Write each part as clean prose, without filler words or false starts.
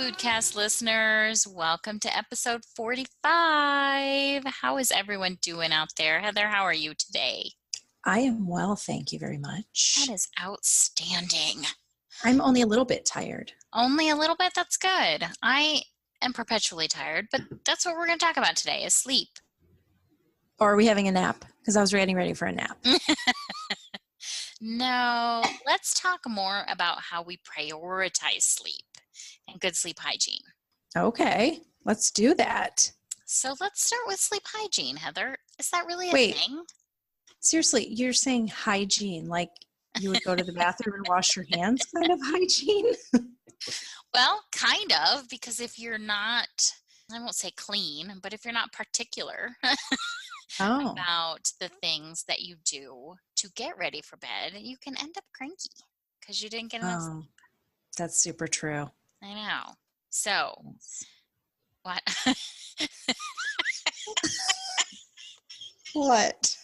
Foodcast listeners. Welcome to episode 45. How is everyone doing out there? Heather, how are you today? I am well, thank you very That much. is outstanding. I'm only a little bit tired. Only a little bit? That's good. I am perpetually tired, but that's what we're going to talk about today is sleep. Or are we having a nap? Because I was getting ready for a nap. No, let's talk more about how we prioritize sleep and good sleep hygiene. Okay, let's do that. So let's start with sleep hygiene, Heather. Is that really a Wait. thing? Seriously, you're saying hygiene, like you would go to the bathroom and wash your hands kind of hygiene? Well, kind of, because if you're not, I won't say clean, but if you're not particular about the things that you do to get ready for bed, you can end up cranky because you didn't get enough sleep. That's super true. I know. So, what? What?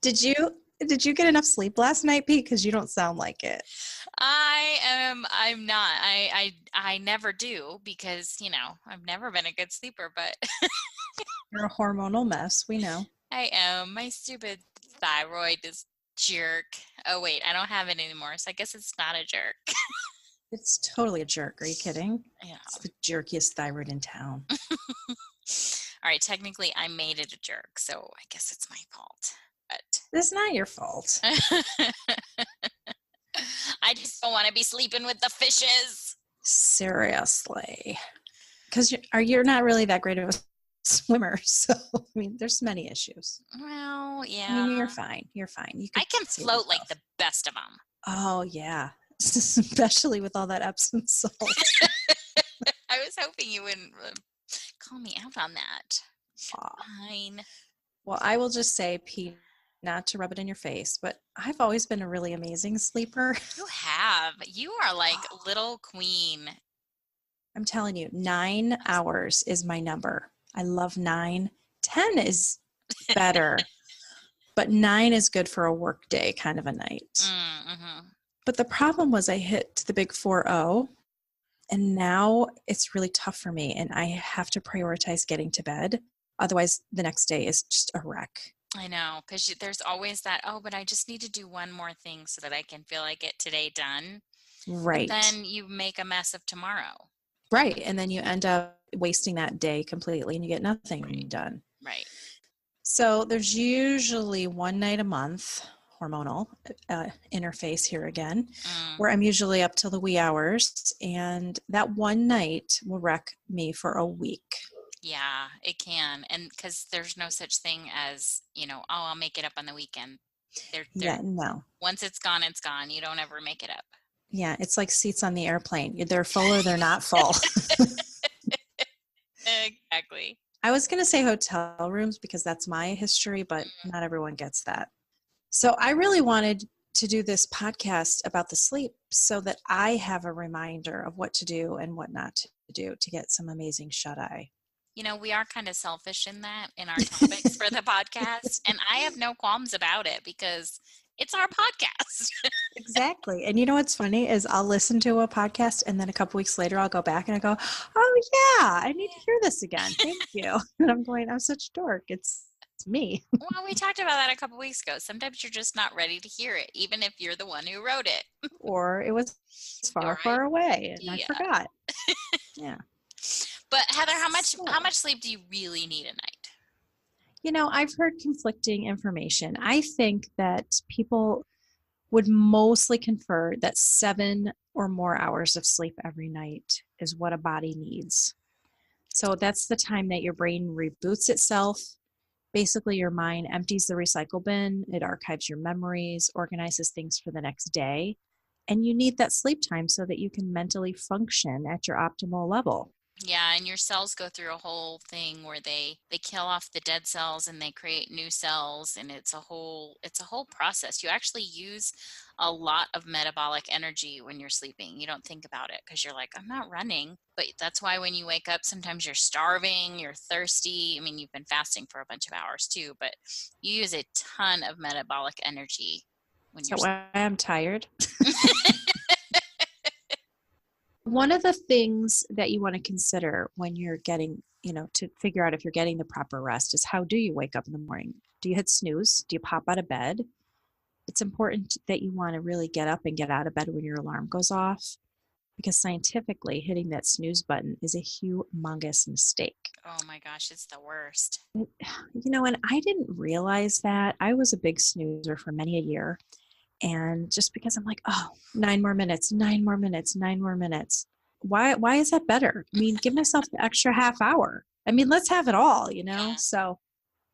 Did you get enough sleep last night, Pete? Because you don't sound like it. I'm not. I never do because, I've never been a good sleeper, but You're a hormonal mess, we know. I am. My stupid thyroid is jerk. Oh, wait, I don't have it anymore, so I guess it's not a jerk. It's totally a jerk. Are you kidding? Yeah. It's the jerkiest thyroid in town. All right, technically I made it a jerk, so I guess it's my fault. But it's not your fault. I just don't want to be sleeping with the fishes. Seriously. Because you're not really that great of a swimmer, so I mean, there's many issues. Well, yeah. I mean, you're fine. You're fine. I can float like the best of them. Oh, yeah. Especially with all that Epsom salt. I was hoping you wouldn't call me out on that. Fine. Well, I will just say, Pete, not to rub it in your face, but I've always been a really amazing sleeper. You have. You are like little queen. I'm telling you, 9 hours is my number. I love 9. 10 is better, but 9 is good for a work day kind of a night. Mm-hmm. But the problem was I hit the big 4-0, and now it's really tough for me, and I have to prioritize getting to bed. Otherwise, the next day is just a wreck. I know, because there's always that, but I just need to do one more thing so that I can feel I get today done. Right. But then you make a mess of tomorrow. Right. And then you end up wasting that day completely and you get nothing done. Right. So there's usually one night a month, hormonal interface here again, where I'm usually up till the wee hours. And that one night will wreck me for a week. Yeah, it can. And because there's no such thing as, I'll make it up on the weekend. No. Once it's gone, it's gone. You don't ever make it up. Yeah, it's like seats on the airplane. They're full or they're not full. Exactly. I was going to say hotel rooms because that's my history, but not everyone gets that. So I really wanted to do this podcast about the sleep so that I have a reminder of what to do and what not to do to get some amazing shut-eye. We are kind of selfish in our topics for the podcast, and I have no qualms about it because it's our podcast. Exactly. And you know what's funny is I'll listen to a podcast and then a couple weeks later I'll go back and I go, oh yeah, I need to hear this again. Thank you. And I'm going, I'm such a dork. It's me. Well, we talked about that a couple weeks ago. Sometimes you're just not ready to hear it, even if you're the one who wrote it. Or it was far away and I forgot. Yeah. But Heather, how much sleep do you really need a night? I've heard conflicting information. I think that people would mostly confer that 7 or more hours of sleep every night is what a body needs. So that's the time that your brain reboots itself. Basically, your mind empties the recycle bin. It archives your memories, organizes things for the next day. And you need that sleep time so that you can mentally function at your optimal level. Yeah, and your cells go through a whole thing where they kill off the dead cells and they create new cells, and it's a whole process. You actually use a lot of metabolic energy when you're sleeping. You don't think about it because you're like, I'm not running. But that's why when you wake up, sometimes you're starving, you're thirsty. I mean, you've been fasting for a bunch of hours too, but you use a ton of metabolic energy when you're sleeping. So I'm tired. One of the things that you want to consider when you're getting, to figure out if you're getting the proper rest is, how do you wake up in the morning? Do you hit snooze? Do you pop out of bed? It's important that you want to really get up and get out of bed when your alarm goes off, because scientifically hitting that snooze button is a humongous mistake. Oh my gosh, it's the worst. And I didn't realize that. I was a big snoozer for many a year. And just because I'm like, oh, 9 more minutes, 9 more minutes, 9 more minutes. Why is that better? I mean, give myself the extra half hour. I mean, let's have it all, Yeah. So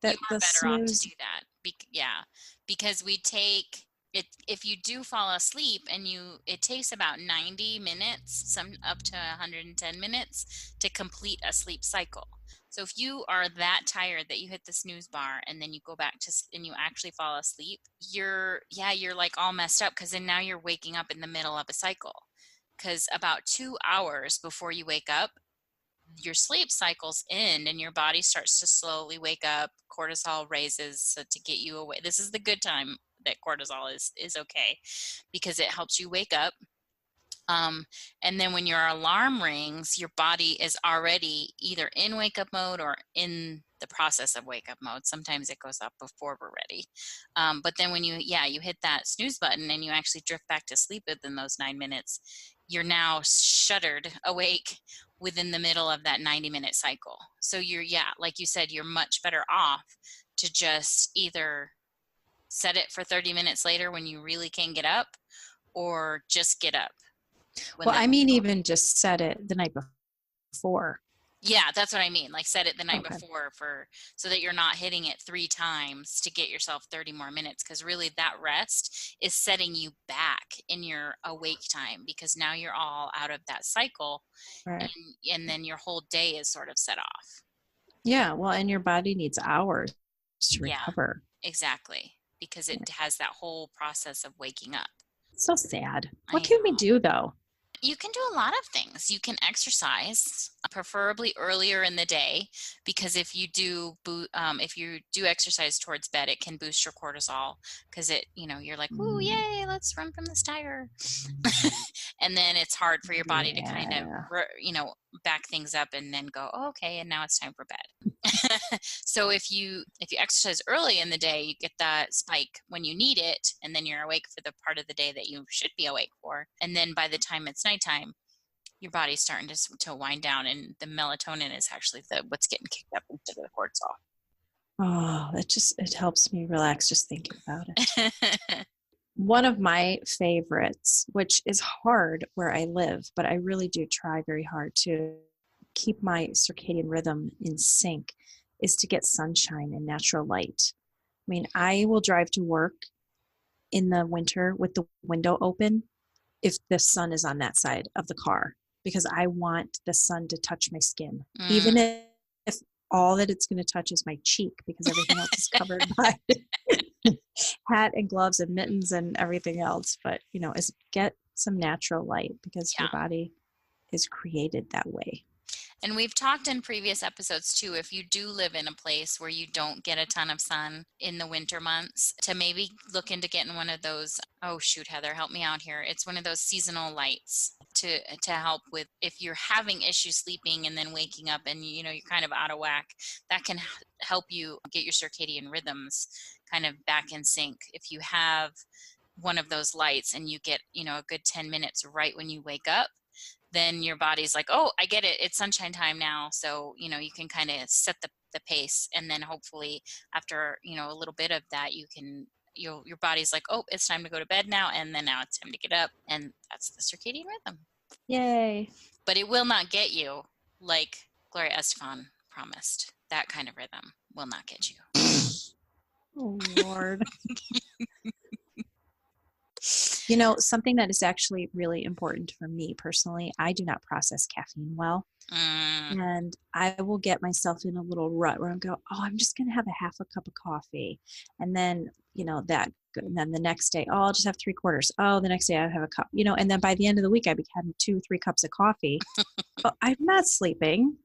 You that are the better off to snooze, do that. Yeah, because we take it, if you do fall asleep and it takes about 90 minutes, some up to 110 minutes to complete a sleep cycle. So if you are that tired that you hit the snooze bar and then you go back and you actually fall asleep, you're like all messed up, because then now you're waking up in the middle of a cycle. Because about 2 hours before you wake up, your sleep cycles end and your body starts to slowly wake up. Cortisol raises, so to get you away. This is the good time that cortisol is okay, because it helps you wake up. And then when your alarm rings, your body is already either in wake up mode or in the process of wake up mode. Sometimes it goes up before we're ready. But then when you hit that snooze button and you actually drift back to sleep within those 9 minutes, you're now shuddered awake within the middle of that 90-minute cycle. So like you said, you're much better off to just either set it for 30 minutes later when you really can't get up, or just get up when well, the I mean, even just set it the night before. Yeah, that's what I mean. Like, set it the night Okay. before, so that you're not hitting it 3 times to get yourself 30 more minutes, because really that rest is setting you back in your awake time, because now you're all out of that cycle, Right. and then your whole day is sort of set off. Yeah. Well, and your body needs hours to Yeah, recover. exactly, because Yeah. it has that whole process of waking up. So sad. What I can we know. do though? You can do a lot of things. You can exercise, preferably earlier in the day, because if you do exercise towards bed, it can boost your cortisol, because you're like, "Ooh, Mm, yay, let's run from this tiger," and then it's hard for your body to kind of yeah. back things up and then go, oh, okay, and now it's time for bed. So if you exercise early in the day, you get that spike when you need it, and then you're awake for the part of the day that you should be awake for. And then by the time it's nighttime, your body's starting to wind down, and the melatonin is actually what's getting kicked up instead of the cortisol. Oh, it helps me relax just thinking about it. One of my favorites, which is hard where I live, but I really do try very hard to keep my circadian rhythm in sync, is to get sunshine and natural light. I mean, I will drive to work in the winter with the window open if the sun is on that side of the car, because I want the sun to touch my skin, even Mm. if all that it's going to touch is my cheek, because everything else is covered by hat and gloves and mittens and everything else. But, is get some natural light, because your Yeah. body is created that way. And we've talked in previous episodes too, if you do live in a place where you don't get a ton of sun in the winter months, to maybe look into getting one of those. Oh shoot, Heather, help me out here. It's one of those seasonal lights to help with if you're having issues sleeping and then waking up and you're kind of out of whack. That can help you get your circadian rhythms kind of back in sync. If you have one of those lights and you get a good 10 minutes right when you wake up, then your body's like, oh, I get it, it's sunshine time now. So you can kind of set the pace, and then hopefully after a little bit of that, your body's like, oh, it's time to go to bed now, and then now it's time to get up, and that's the circadian rhythm. Yay. But it will not get you like Gloria Estefan promised. That kind of rhythm will not get you. Oh, Lord. Something that is actually really important for me personally, I do not process caffeine well. Mm, And I will get myself in a little rut where I go, oh, I'm just going to have a half a cup of coffee. And then, and then the next day, oh, I'll just have 3/4. Oh, the next day I have a cup, and then by the end of the week, I become 2, 3 cups of coffee. Oh, I'm not sleeping,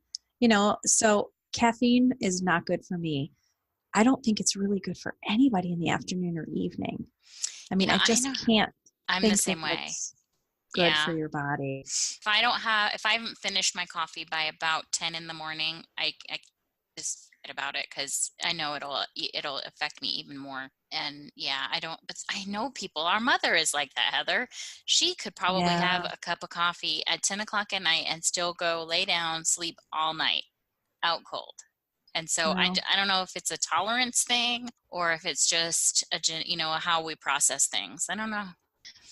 so caffeine is not good for me. I don't think it's really good for anybody in the afternoon or evening. I mean, I I just know. can't I'm the think that same way. it's good Yeah. for your body. If I haven't finished my coffee by about 10 in the morning, I just forget about it because I know it'll affect me even more. And yeah, I don't, but I know people, our mother is like that, Heather. She could probably have Yeah. a cup of coffee at 10 o'clock at night and still go lay down, sleep all night out cold. And so Well, I don't know if it's a tolerance thing or if it's just how we process things. I don't know.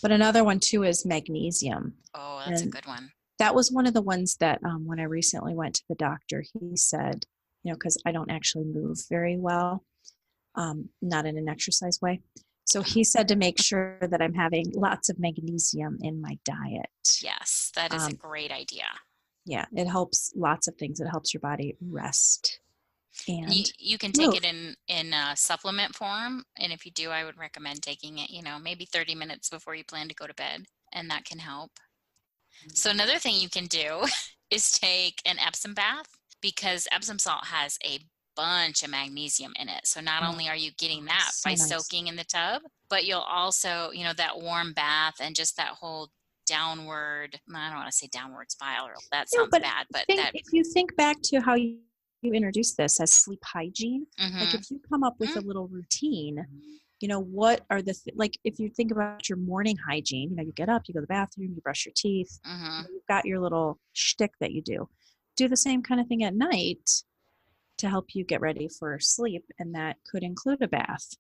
but another one too is magnesium. Oh, that's a And good one. that was one of the ones that when I recently went to the doctor, he said, because I don't actually move very well, not in an exercise way. So he said to make sure that I'm having lots of magnesium in my diet. Yes, that is a Um, great idea. yeah, it helps lots of things. It helps your body rest And and you can take move. it in supplement form, and if you do, I would recommend taking it, maybe 30 minutes before you plan to go to bed, and that can help. So another thing you can do is take an Epsom bath because Epsom salt has a bunch of magnesium in it. So not only Oh, are you getting that so by nice. soaking in the tub, but you'll also, that warm bath and just that whole downward, I don't want to say downward spiral. That No, sounds but bad, but think that if you think back to how you introduced this as sleep hygiene, like mhm. if you come up with a Mm, little routine, what are like if you think about your morning hygiene, you get up, you go to the bathroom, you brush your teeth, mhm. you've got your little shtick that you do. Do the same kind of thing at night to help you get ready for sleep, and that could include a bath,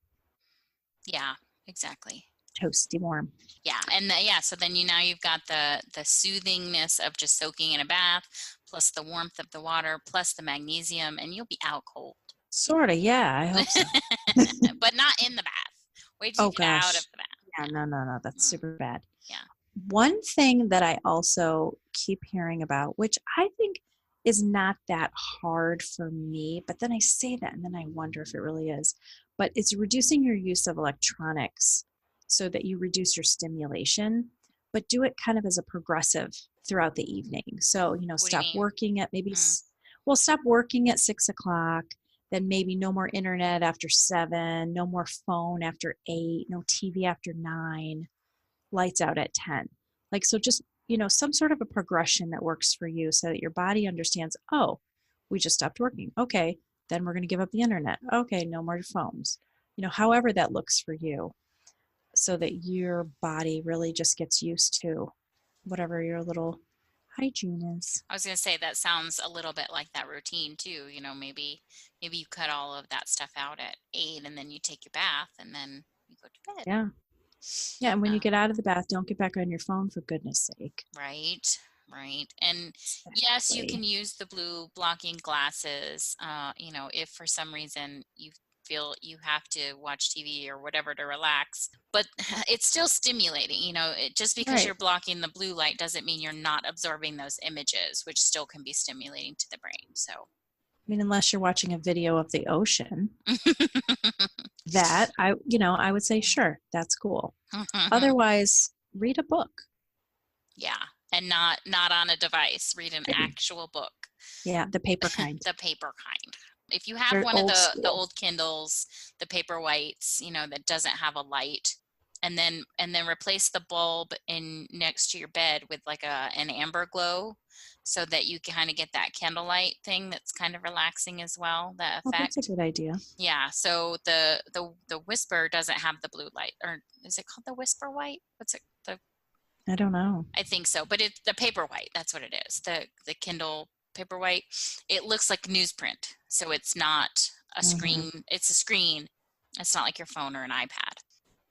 Yeah, exactly. toasty warm. Yeah, and so then now you've got the soothingness of just soaking in a bath, plus the warmth of the water, plus the magnesium, and you'll be out cold. Sort of, yeah, I hope so. But not in the bath. Wait till you Oh get out of gosh. the bath. Yeah, no, no, no, that's Yeah. Mm, super bad. yeah. One thing that I also keep hearing about, which I think is not that hard for me, but then I say that and then I wonder if it really is, but it's reducing your use of electronics so that you reduce your stimulation, but do it kind of as a progressive throughout the evening. So, What do you stop mean? working at Mm, stop working at 6 o'clock, then maybe no more internet after 7, no more phone after 8, no TV after 9, lights out at 10. Like, so just, some sort of a progression that works for you so that your body understands, oh, we just stopped working. Okay, then we're going to give up the internet. Okay, no more phones. However that looks for you so that your body really just gets used to whatever your little hygiene is. I was gonna say that sounds a little bit like that routine too. Maybe you cut all of that stuff out at 8, and then you take your bath, and then you go to bed. Yeah. Yeah. And when you Uh, get out of the bath, don't get back on your phone for goodness sake. Right, right. And yes, you Exactly. can use the blue blocking glasses, if for some reason you feel you have to watch TV or whatever to relax, but it's still stimulating. Just because Right. you're blocking the blue light doesn't mean you're not absorbing those images, which still can be stimulating to the brain. So, I mean, unless you're watching a video of the ocean, that I would say, sure, that's cool. Otherwise, read a book. yeah, and not on a device. Read an actual book. Yeah, the paper kind. The paper kind. If you have They're one of old the school. old Kindles, the paper whites, that doesn't have a light, and then replace the bulb in next to your bed with like an amber glow so that you kind of get that candlelight thing that's kind of relaxing as well, that Oh, that's a effect. good idea. Yeah, so the Whisper doesn't have the blue light, or is it called the Whisper white? What's it? I don't know. I think so, but it's the paper white. That's what it is. The Kindle paper white. It looks like newsprint, so it's not a Hmm. screen. It's a screen. It's not like your phone or an iPad.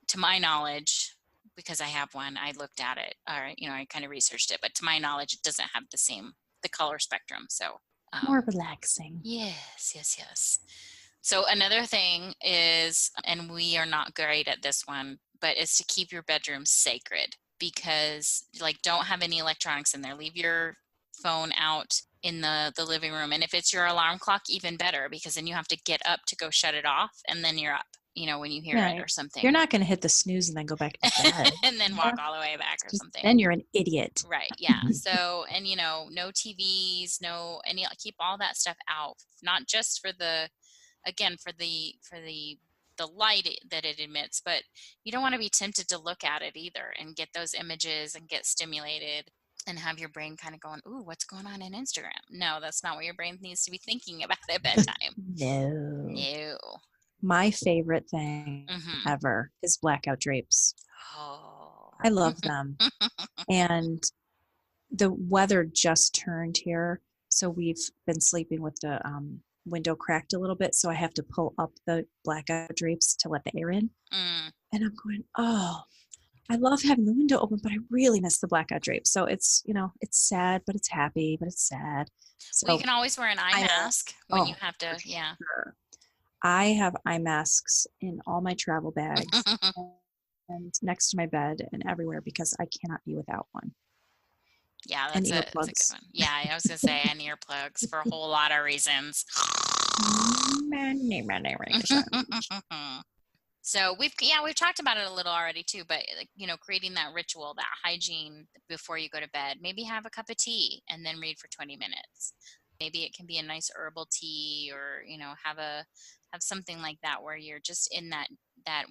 To my knowledge, because I have one, I looked at it. Or I kind of researched it, but to my knowledge, it doesn't have the color spectrum. So, More um, relaxing. yes, yes, yes. So another thing is, and we are not great at this one, but is to keep your bedroom sacred, because like don't have any electronics in there. Leave your phone out in the living room. And if it's your alarm clock, even better, because then you have to get up to go shut it off, and then you're up, when you hear it Right. or You're something. not going to hit the snooze and then go back to bed. And then walk Yeah. all the way back or Just something. then you're an idiot. Right. Yeah. So, and no TVs, no keep all that stuff out, not just for the again for the the light that it emits, but you don't want to be tempted to look at it either and get those images and get stimulated and have your brain kind of going, ooh, what's going on in Instagram? No, that's not what your brain needs to be thinking about at bedtime. No. No. My favorite thing Mm-hmm. ever is blackout drapes. Oh. I love them. And the weather just turned here, so we've been sleeping with the window cracked a little bit, so I have to pull up the blackout drapes to let the air in. Mm. And I'm going, oh, I love having the window open, but I really miss the blackout drapes. So it's, it's sad, but it's happy, but it's sad. Well, you So can always wear an eye eye mask mask. when you Oh, have for to, yeah. sure. I have eye masks in all my travel bags and next to my bed and everywhere because I cannot be without one. Yeah, And that's a good earplugs. one. Yeah, I was gonna say, and earplugs for a whole lot of reasons. Many reasons. So we've talked about it a little already too, but like, creating that ritual, that hygiene before you go to bed. Maybe have a cup of tea and then read for 20 minutes. Maybe it can be a nice herbal tea, or have something like that where you're just in that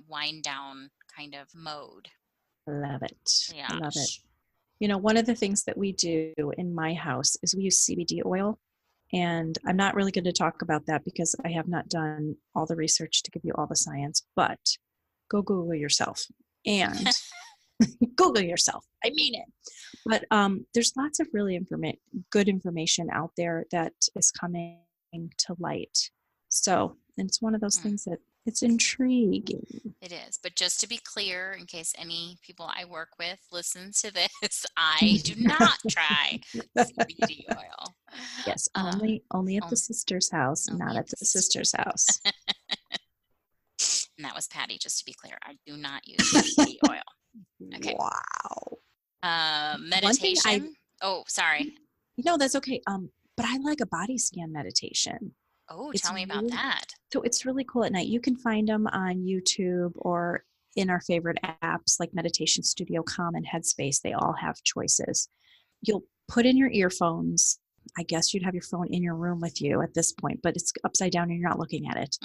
wind down kind of mode. Love it. I Yeah. love it. One of the things that we do in my house is we use CBD oil. And I'm not really going to talk about that because I have not done all the research to give you all the science, but go Google yourself and Google yourself. I mean it. But there's lots of really good information out there that is coming to light. So it's one of those things that it's intriguing. It is. But just to be clear, in case any people I work with listen to this, I do not try CBD oil. Yes, only at the sister's house, only not at at the sister's house. And that was Patty, just to be clear. I do not use CBD oil. Okay. Wow. Meditation. Oh, sorry. That's okay. But I like a body scan meditation. Oh, It's tell me about really that. so it's really cool at night. You can find them on YouTube or in our favorite apps like Meditation Studio, Calm, and Headspace. They all have choices. You'll put in your earphones. I guess you'd have your phone in your room with you at this point, but it's upside down and you're not looking at it.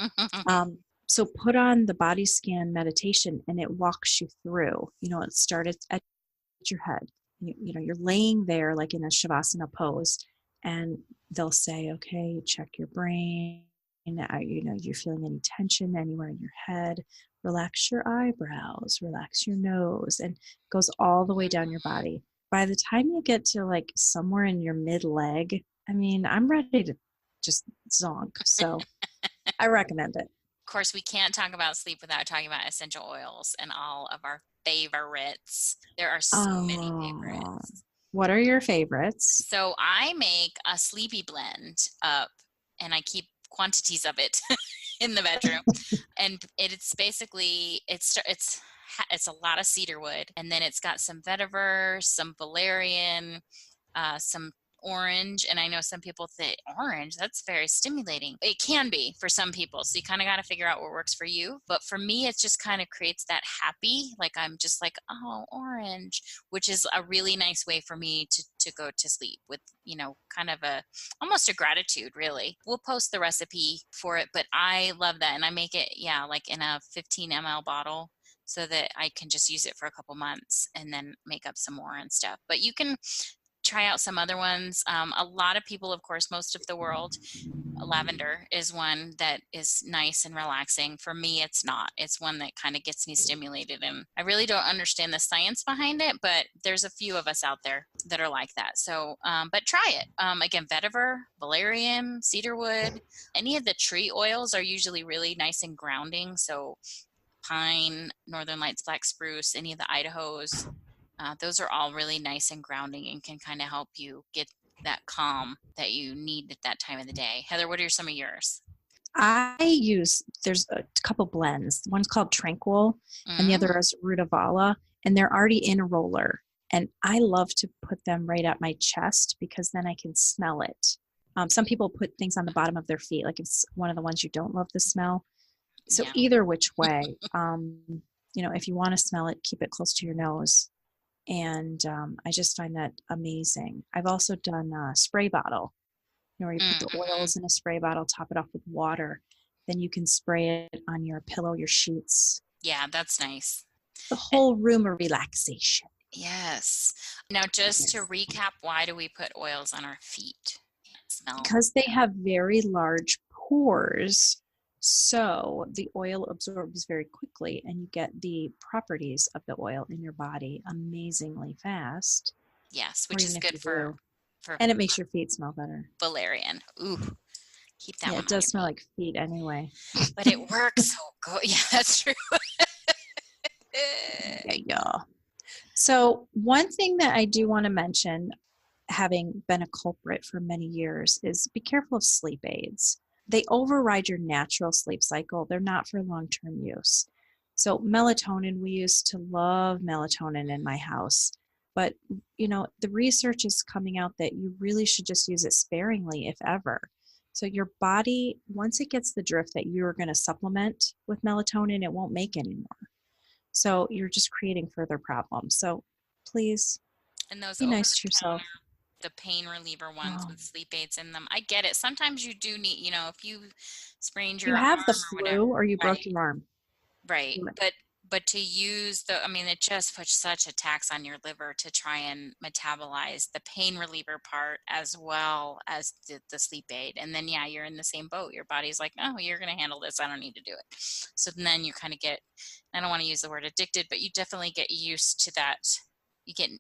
So put on the body scan meditation and it walks you through. It starts at your head. You're laying there like in a Shavasana pose, and they'll say, okay, check your brain. You're feeling any tension anywhere in your head. Relax your eyebrows, relax your nose, and goes all the way down your body. By the time you get to like somewhere in your mid leg, I mean, I'm ready to just zonk. So I recommend it. Of course, we can't talk about sleep without talking about essential oils and all of our favorites. There are so many favorites. What are your favorites? So I make a sleepy blend up, and I keep quantities of it in the bedroom. And it's basically it's a lot of cedar wood, and then it's got some vetiver, some valerian, some orange. And I know some people think orange, that's very stimulating. It can be for some people, so you kind of got to figure out what works for you. But for me, it just kind of creates that happy, like I'm just like, oh, orange, which is a really nice way for me to go to sleep with, kind of almost a gratitude, really. We'll post the recipe for it, but I love that. And I make it, like in a 15 ml bottle, so that I can just use it for a couple months and then make up some more and stuff. But you can try out some other ones. A lot of people, of course, most of the world, lavender is one that is nice and relaxing. For me, it's not. It's one that kind of gets me stimulated, and I really don't understand the science behind it, but there's a few of us out there that are like that. So, but try it. Again, vetiver, valerian, cedarwood, any of the tree oils are usually really nice and grounding. So pine, northern lights, black spruce, any of the Idahos, those are all really nice and grounding and can kind of help you get that calm that you need at that time of the day. Heather, what are some of yours? There's a couple blends. One's called Tranquil and the other Mm. is Rutavala, and they're already in a roller. And I love to put them right at my chest because then I can smell it. Some people put things on the bottom of their feet, like it's one of the ones you don't love the smell. So Yeah. either which way, if you want to smell it, keep it close to your nose. And I just find that amazing. I've also done a spray bottle, where you put the Mm-hmm. oils in a spray bottle, top it off with water. then you can spray it on your pillow, your sheets, Yeah, that's nice. the Uh, whole room of relaxation. Yes. Now, just to recap, why do we put oils on our feet? Smell. Because they have very large pores, so the oil absorbs very quickly and you get the properties of the oil in your body amazingly fast, Yes, or which even is if good you for do. for And it makes your feet smell better. valerian. Ooh, keep that Yeah, one it on does your smell feet. like feet anyway. But it works so good. Yeah, that's true. Yeah, yeah. So, one thing that I do want to mention, having been a culprit for many years, is be careful of sleep aids. They override your natural sleep cycle. They're not for long-term use. So, melatonin, we used to love melatonin in my house. But, the research is coming out that you really should just use it sparingly, if ever. So, your body, once it gets the drift that you're going to supplement with melatonin, it won't make any more. So you're just creating further problems. So please And those be over nice the to yourself. counter, the pain reliever ones Oh, with sleep aids in them. I get it. Sometimes you do need, if you sprained you your have the arm or whatever. flu or you Right. broke your arm. Right. Do it. But to use it just puts such a tax on your liver to try and metabolize the pain reliever part as well as the sleep aid. And then yeah, you're in the same boat. Your body's like, oh, you're gonna handle this. I don't need to do it. So then you kind of get, I don't want to use the word addicted, but you definitely get used to that. You get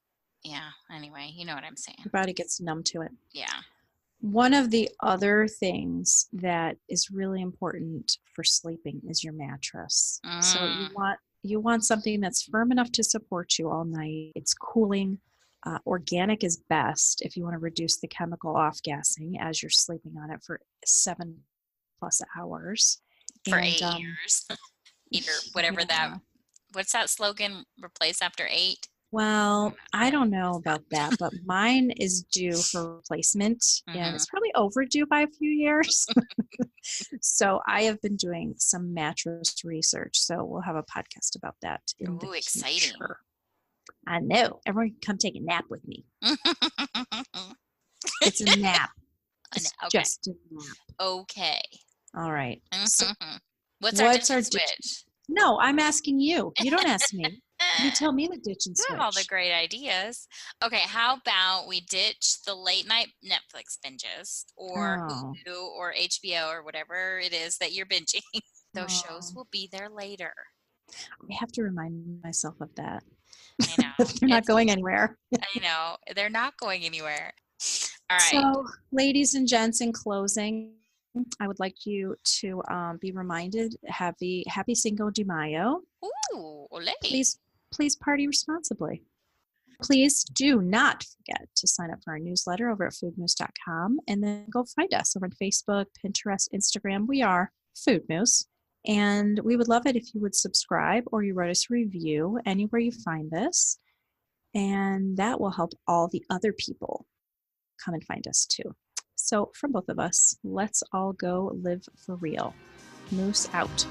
yeah, anyway, you know what I'm saying. Your body gets numb to it. Yeah. One of the other things that is really important for sleeping is your mattress. So Mm, you want something that's firm enough to support you all night. It's cooling. Organic is best if you want to reduce the chemical off gassing as you're sleeping on it for 7+ hours. for And 8 years. 8 or whatever that, yeah, what's that slogan? Replace after 8? well, I I don't know don't what know is about that, that. but mine is due for replacement and Mm-hmm. it's probably overdue by a few years. So I have been doing some mattress research. So we'll have a podcast about that in the Ooh, exciting. future. I know. Everyone can come take a nap with me. It's a nap. It's Okay. just a nap. Okay. All right. So What's our ditch what's our and ditch? switch? No, I'm asking you. You don't ask me. You tell me the ditch and You have all the switch. great ideas. Okay, how about we ditch the late night Netflix binges or Oh, Hulu or HBO or whatever it is that you're binging? Those shows oh. will be there later. I have to remind myself of that. I know. They're not It's going anywhere. I know. They're not going anywhere. All right. So, ladies and gents, in closing, I would like you to be reminded, happy Cinco de Mayo. Ooh, ole. Please party responsibly. Please do not forget to sign up for our newsletter over at foodmoose.com and then go find us over on Facebook, Pinterest, Instagram. We are Food Moose. And we would love it if you would subscribe or you write us a review anywhere you find this. And that will help all the other people come and find us too. So, from both of us, let's all go live for real. Moose out.